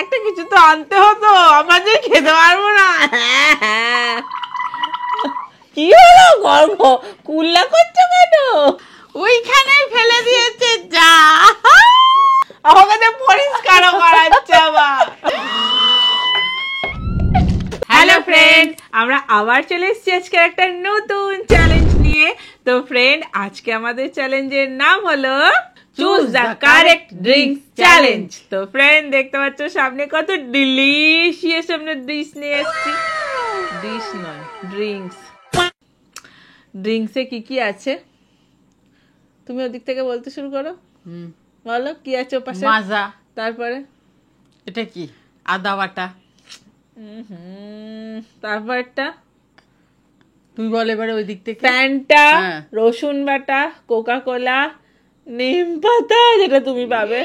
একটা কিছু তো আনতে হতো, আমাদের খেতে পারবো না। কি হলো গর্ব কুল্লা করছো কেন? ওইখানেই ফেলে দিয়েছে যা, আমাকে পরিষ্কারও করাচ্ছে আবার। হ্যালো ফ্রেন্ড, আমরা আবার চলে এসেছি আজকে একটা নতুন চ্যালেঞ্জ নিয়ে। তো ফ্রেন্ড, আজকে আমাদের চ্যালেঞ্জের নাম হলো choose the correct drinks challenge. তো ফ্রেন্ড, দেখতে পাচ্ছ সামনে কত ডিলিশিয়াস আমরা ডিশ নিয়ে এসেছি। ডিশ নয়, ড্রিঙ্কস। ড্রিঙ্কসে কি কি আছে তুমি ওদিক থেকে বলতে শুরু করো। বলো কি আছে ওপাশে। মাজা, তারপরে এটা কি আদা বাটা, তারপরটা তুই বল এবারে ওই দিক থেকে। ফ্যান্টা, হ্যাঁ। রসুন বাটা, কোকা কোলা, নিম পাতা যেটা তুমি পাবে,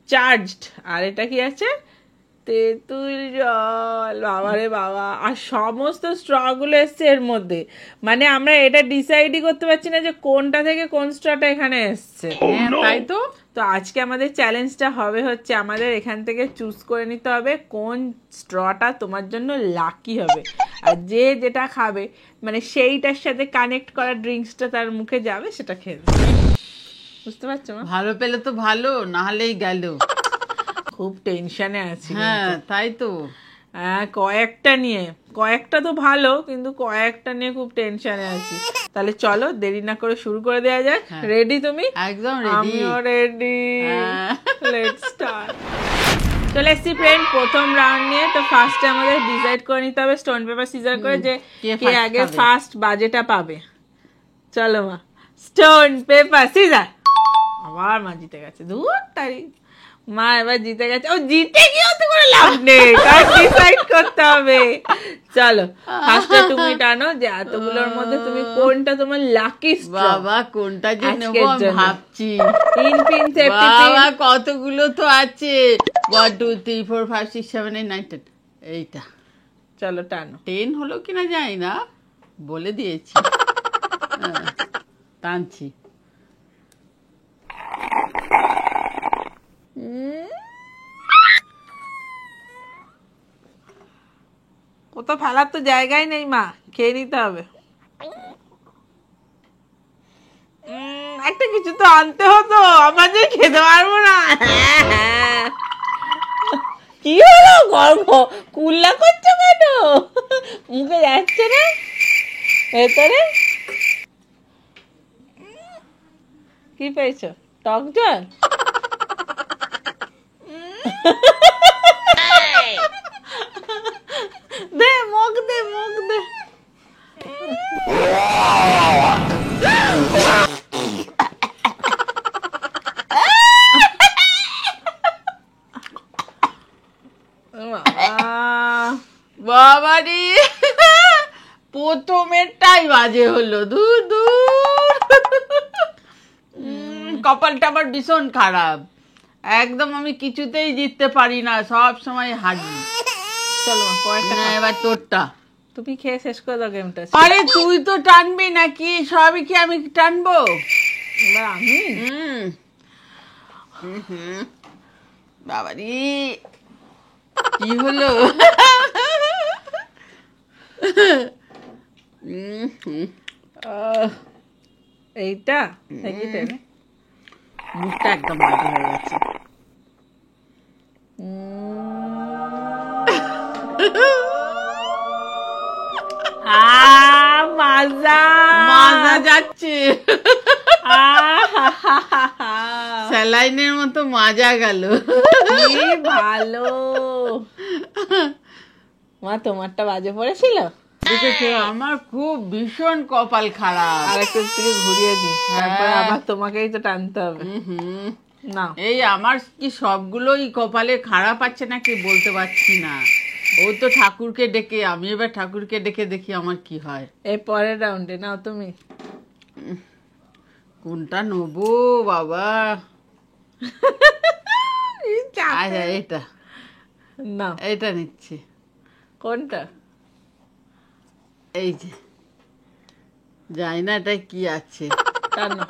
চার্জড, আর এটা কি আছে তেঁতুল জল। বাবারে বাবা, আর সমস্ত স্ট্র গুলো এসছে এর মধ্যে। মানে আমরা এটা ডিসাইডই করতে পারছি না যে কোনটা থেকে কোন স্ট্রটা এখানে এসছে। হ্যাঁ তাই তো। তো আজকে আমাদের চ্যালেঞ্জটা হবে হচ্ছে আমাদের এখান থেকে চুজ করে নিতে হবে কোন স্ট্রটা তোমার জন্য লাকি হবে, আর যে যেটা খাবে মানে সেইটার সাথে কানেক্ট করা ড্রিঙ্কসটা তার মুখে যাবে সেটা খেয়ে দেবে। বুঝতে পারছো মা? ভালো পেলে তো ভালো, না হলেই গেল। খুব টেনশনে আছি। হ্যাঁ তাই তো। হ্যাঁ, কয়েকটা তো ভালো, কিন্তু কয়েকটা নিয়ে খুব টেনশনে আছি। তাহলে চলো দেরি না করে শুরু করে দেওয়া যাক। রেডি তুমি? একদম রেডি। আমিও রেডি। হ্যাঁ। Let's start. চলে এসছি ফ্রেন্ড প্রথম রাউন্ড নিয়ে। তো ফার্স্টে আমাদের ডিসাইড করে নিতে হবে স্টোন পেপার সিজার করে যে কে আগে ফার্স্ট বাজেটা পাবে। চলো মা, স্টোন পেপার সিজার। আবার মা জিতে গেছে। দূর তারি, মা এবার জিতে গেছে। ও জিতে গিয়েও তো কোনো লাভ নেই, কার ডিসাইড করতে হবে। চলো ফার্স্টে তুমি টানো যে এতগুলোর মধ্যে তুমি কোনটা তোমার লাকি স্ট্র। বাবা কোনটা যে নেবো আমি ভাবছি। তিন পিন সেফটি পিন। বাবা কতগুলো তো আছে। 1 2 3 4 5 6 7 8 9 10। এইটা চলো টানো। 10 হলো কিনা জানি না, বলে দিয়েছি। টানছি। কোথাও ফেলার তো জায়গায় নেই মা, খেয়ে নিতে হবে। একটা কিছু তো আনতে হতো, আমাদের খেতে পারবো না। কি হলো গর্ব কুল্লা করছো কেন? মুখে যাচ্ছে না ভেতরে? কি পেয়েছো? টক জল? দে মুখ দে, মুখ দে। বাবারে প্রথমেরটাই বাজে হলো। দূর দূর, কপালটা আমার ভীষণ খারাপ। একদম আমি কিছুতেই জিততে পারি না, সব সময় হারি। চলো মা পরেরটা না, এবার তোরটা। তুমি খেয়ে শেষ করে দাও গেমটা। আরে তুই তো টানবি নাকি? সবই কি আমি টানবো? এবার আমি বাবারি কি হলো? এইটা এইটা না? মুখটা একদম বাজে হয়ে গেছে। মাজা মাজা যাচ্ছে। স্যালাইনের মতো মাজা গেল। কি ভালো মা, তোমারটা বাজে পড়েছিল। দেখেছো আমার খুব ভীষণ কপাল খারাপ। আর একটু থেকে ঘুরিয়ে দিই, তারপরে আবার তোমাকেই তো টানতে হবে। না এই আমার কি সবগুলোই কপালে খারাপ আছে নাকি বলতে পারছি না। ও তো ঠাকুরকে ডেকে, আমি এবার ঠাকুরকে ডেকে দেখি আমার কি হয়। এই পরের রাউন্ডে নাও তুমি। কোনটা নেবো বাবা? আচ্ছা এটা না, এইটা নিচ্ছি। কোনটা? এই যে জানি না এটা কি আছে। টানো।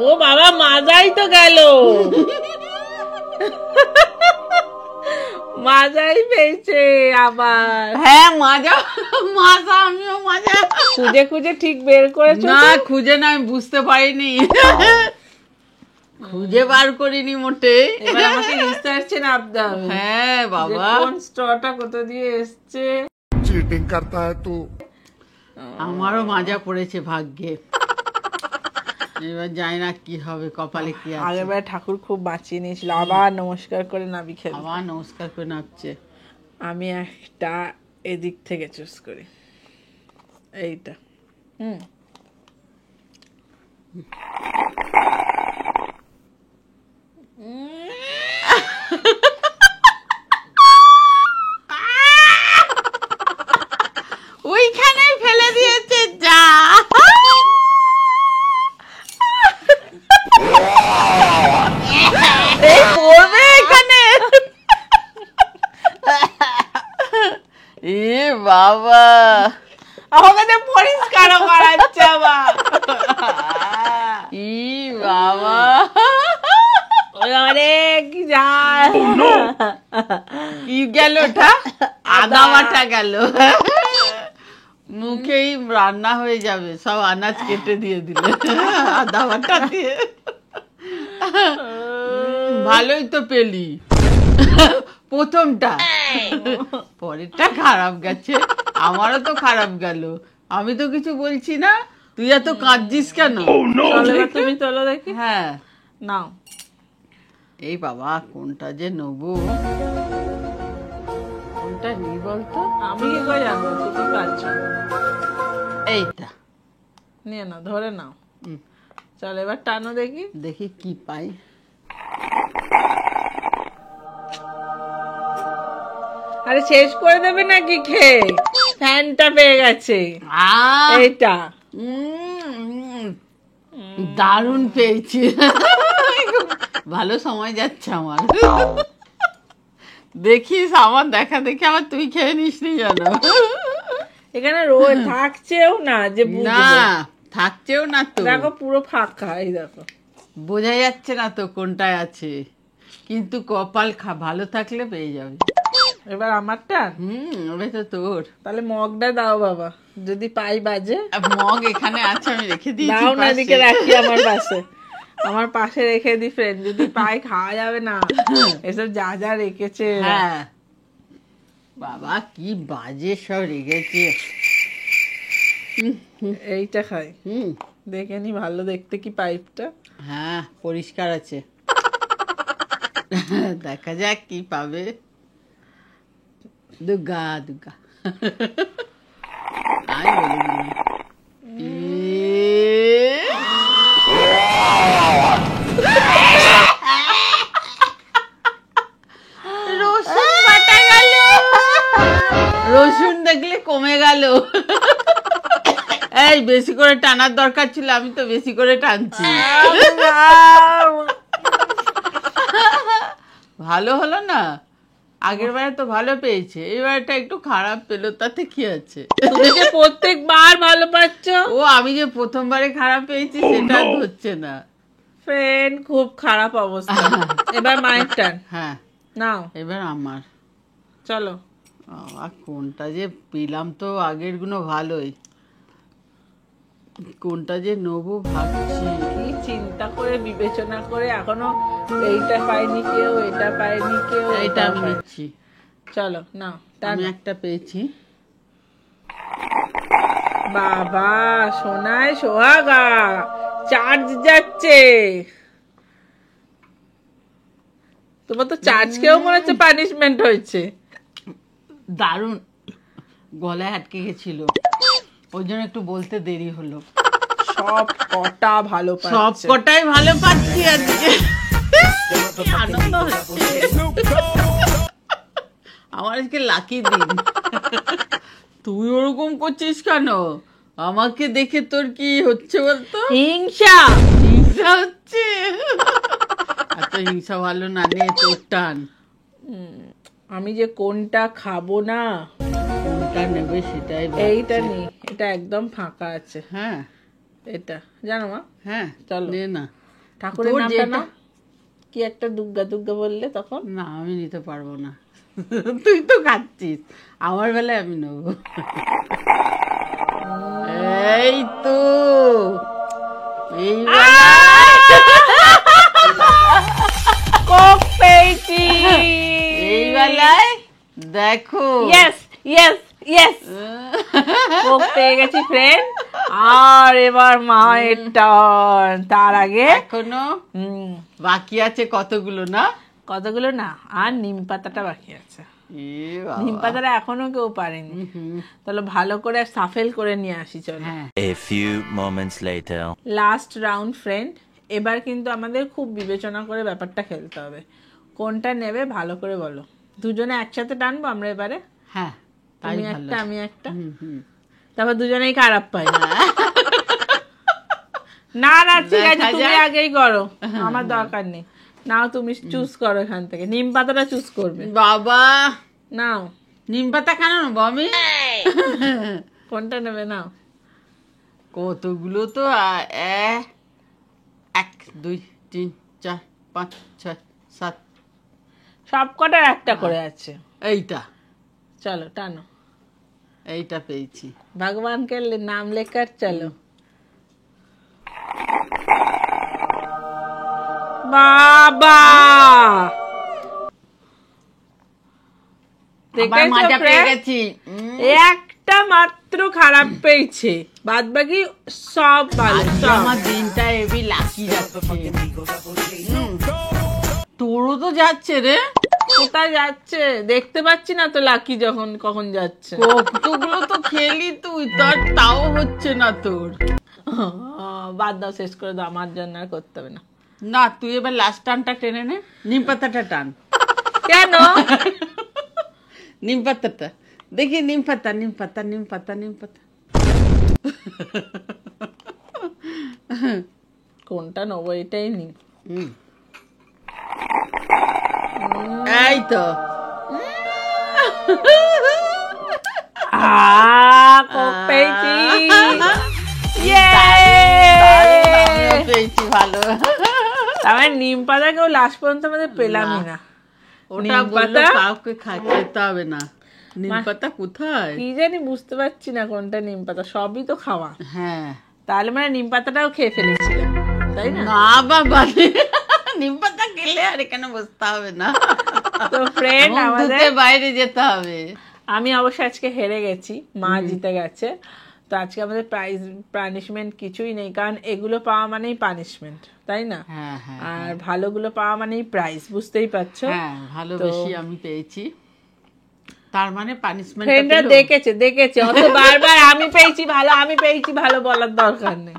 ও বাবা, মাজাই তো গেল, মাজাই পেয়েছে আবার। হ্যাঁ, মাজা মাজা, আমিও মাজা খুঁজে খুঁজে ঠিক বের করেছো? না, খুঁজে না, আমি বুঝতে পারিনি, খুঁজে বার করিনি মোটে। এবার আমাকে রিসার্চে নামতে হবে। হ্যাঁ বাবা, কোন স্ট্রটা কত দিয়ে এসছে। चीटिंग करता है तू। আমারও মাজা পড়েছে ভাগ্যে। এবার জানি না কি হবে, কপালে কি আছে। আগেরবার ঠাকুর খুব বাঁচিয়ে নিয়েছিল, আবার নমস্কার করে নাবি খেল। আবার নমস্কার করে নাচছে। আমি একটা এদিক থেকে চুজ করি, এইটা। ওইখানে ফেলে দিয়েছে, যা এই পড়বে এখানে। এ বাবা, আমাকে তো পরিষ্কার করাচ্ছে আবার। ই বাবা, আরে কি যায়, কি গেল ওটা? আদা বাটা গেল। মুখেই রান্না হয়ে যাবে, সব আনাজ কেটে দিয়ে দিলে আদা বাটা দিয়ে। ভালোই তো পেলি প্রথমটা, পরেরটা খারাপ গেছে। আমারও তো খারাপ গেল, আমি তো কিছু বলছি না, তুই এত কাঁদছিস কেন? তুমি তোলো দেখি। হ্যাঁ, নাও। এই বাবা, কোনটা যে নেবো, কোনটা নিই বলতো? আমি কি করে যাবো, তুমি পাচ্ছ। এইটা নিয়ে নাও, ধরে নাও। হুম। চলো এবার টানো দেখি। দেখি কি পাই। আরে শেষ করে দেবে নাকি খেয়ে? ফ্যানটা পেয়ে গেছে এইটা। দারুণ পেয়েছি, ভালো সময় যাচ্ছে আমার। দেখিস, আমার দেখা দেখি আবার তুই খেয়ে নিস নি জানো। এখানে রোজ থাকছেও না যে না, বুঝবো। থাকছেও না তো, দেখো পুরো ফাঁকা, এই দেখো। বোঝা যাচ্ছে না তো কোনটায় আছে, কিন্তু কপাল ভালো থাকলে পেয়ে যাবে। এবার আমারটা। ওটা তো তোর। তাহলে মগটা দাও বাবা, যদি পাই বাজে। মগ এখানে আছে, আমি রেখে দিয়েছি দাও না, পাশে। এদিকে রাখি আমার পাশে, আমার পাশে রেখে দি ফ্রেন্ড, যদি পাই খাওয়া যাবে না এসব যা যা রেখেছে। হ্যাঁ বাবা, কি বাজে সব রেখেছে। এইটা খাই, দেখে নি ভালো দেখতে কি পাইপটা। হ্যাঁ, পরিষ্কার আছে, দেখা যাক কি পাবে। দুর্গা দুর্গা, আমি বলিনি। রসুন বাটা গেল, রসুন দেখলে কমে গেল। এই বেশি করে টানার দরকার ছিল, আমি তো বেশি করে টানছি। ভালো হলো না, আগের বারে তো ভালো পেয়েছে, এবারটা একটু খারাপ পেলো, তাতে কি আছে? তুমি যে প্রত্যেকবার ভালো পাচ্ছ। ও, আমি যে প্রথমবারে খারাপ পেয়েছি সেটা হচ্ছে না। ফ্রেন্ড খুব খারাপ অবস্থা। এবার মায়ের টার্ন। হ্যাঁ, নাও এবার আমার। চলো। আর কোনটা যে পেলাম, তো আগের গুলো ভালোই, কোনটা যে নেবো ভাবছি। কি চিন্তা করে বিবেচনা করে এখনো এইটা পাইনি কেউ, এটা পাইনি কেউ, এইটা আমি নিচ্ছি। চলো নাও। আমি একটা পেয়েছি। বাবা, সোনায় সোহাগা, চার্জ যাচ্ছে। তোমার তো চার্জ খেয়েও মনে হচ্ছে পানিশমেন্ট হয়েছে। দারুণ, গলায় আটকে গেছিল, ওই জন্য একটু বলতে দেরি হলো। সব কটা ভালো পাচ্ছে, সব কটাই ভালো পাচ্ছি আজকে, আনন্দ হচ্ছে। আমার আজকে লাকি দিন। তুই ওরকম করছিস কেন? আমাকে দেখে তোর কি হচ্ছে বলতো? হিংসা। হিংসা হচ্ছে। এত হিংসা ভালো না, নে তোর টান। আমি যে কোনটা খাবো না, কোনটা নেবে সেটাই এইটা নি, এটা একদম ফাঁকা আছে। হ্যাঁ, এটা জানো মা। হ্যাঁ, চলো। নে না। ঠাকুরের তোর নামটা যেটা- না কি একটা দুর্গা দুর্গা বললে তখন? না আমি নিতে পারবো না। তুই তো খাচ্ছিস, আমার বেলায় আমি নেবো। এই তো এই কোক পেয়েছি। এই বেলায় দেখো ইয়েস ইয়েস ইয়েস, কোক পেয়ে গেছি ফ্রেন্ড। আর এবার মায়ের টার্ন। তার আগে এখনো হুম, বাকি আছে কতগুলো না? কতগুলো না, আর নিম পাতাটা বাকি আছে। এ বাবা। নিম পাতাটা এখনো কেউ পারেনি। হুম, তাহলে ভালো করে সাফেল করে নিয়ে আসি চলো। হ্যাঁ A few moments later. Last round friend. এবার কিন্তু আমাদের খুব বিবেচনা করে ব্যাপারটা খেলতে হবে। কোনটা নেবে ভালো করে বলো। দুজনে একসাথে টানবো আমরা এবারে, হ্যাঁ তাই তুমি ভালো। একটা আমি একটা, হুম। তারপর দুজনেই খারাপ পাই। না না ঠিক আছে, দেখা তুমি যাক। আগেই করো, আমার দরকার নেই। নাও তুমি চুজ করো এখান থেকে, নিম পাতাটা চুজ করবে। বাবা নাও নিম পাতা কেন নেবো আমি? কোনটা নেবে নাও। কতগুলো তো 1 2 3 4 5 6 7, সব কটার একটা করে আছে। এইটা চলো টানো, এইটা পেয়েছি। ভগবানকে নাম লেখার চলো। বাবা আবার দেখেছো মজা পেয়ে friend? গেছি। একটা মাত্র খারাপ পেয়েছে, বাদ বাকি সব ভালো আজকে সব। আমার দিনটা এবি লাকি যাচ্ছে। তোরও তো যাচ্ছে রে। কোথায় যাচ্ছে দেখতে পাচ্ছি না তো, লাকি যখন কখন যাচ্ছে। কতগুলো তো খেলি তুই, তাও হচ্ছে না তোর। বাদ দাও, শেষ করে দাও, আমার জন্য আর করতে হবে না। না তুই এবার লাস্ট টানটা টেনে নে, নিম পাতাটা টান। কেন? নিম পাতাটা দেখি, নিম পাতা নিম পাতা নিম পাতা নিম পাতা। কোনটা নেবো এটাই নি। হুম। এই তো কোক পেয়েছি। আমিও পেয়েছি, ভালো। তারপরে নিম পাতা কেউ লাস্ট পর্যন্ত আমাদের পেলামই না। ওটা নিম বললো পাতা? কাউকে খেতে হবে না। নিম পাতা কোথায়? কি জানি বুঝতে পারছি না কোনটা নিম পাতা, সবই তো খাওয়া। হ্যাঁ তাহলে মানে নিম পাতাটাও খেয়ে ফেলেছিলাম, তাই না? না বাবা, নিম পাতা খেলে আর এখানে বসতে হবে না, তো ফ্রেন্ড মুখ আমাদের, ধুতে বাইরে যেতে হবে। আমি অবশ্য আজকে হেরে গেছি, মা জিতে গেছে। তো আজকে আমাদের প্রাইজ পানিশমেন্ট কিছুই নেই, কারণ এগুলো পাওয়া মানেই পানিশমেন্ট, তাই না? হ্যাঁ হ্যাঁ আর ভালোগুলো পাওয়া মানেই প্রাইজ, বুঝতেই পারছো। হ্যাঁ, ভালো বেশি আমি পেয়েছি, তার মানে পানিশমেন্ট। ফ্রেন্ডরা দেখেছে অত বারবার আমি পেয়েছি ভালো, আমি পেয়েছি ভালো বলার দরকার নেই।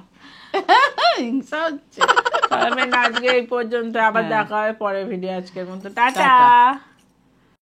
হিংসা হচ্ছে। আজকে এই পর্যন্ত, আবার দেখা হয় পরের ভিডিও। আজকের মতো টাটা। টাটা।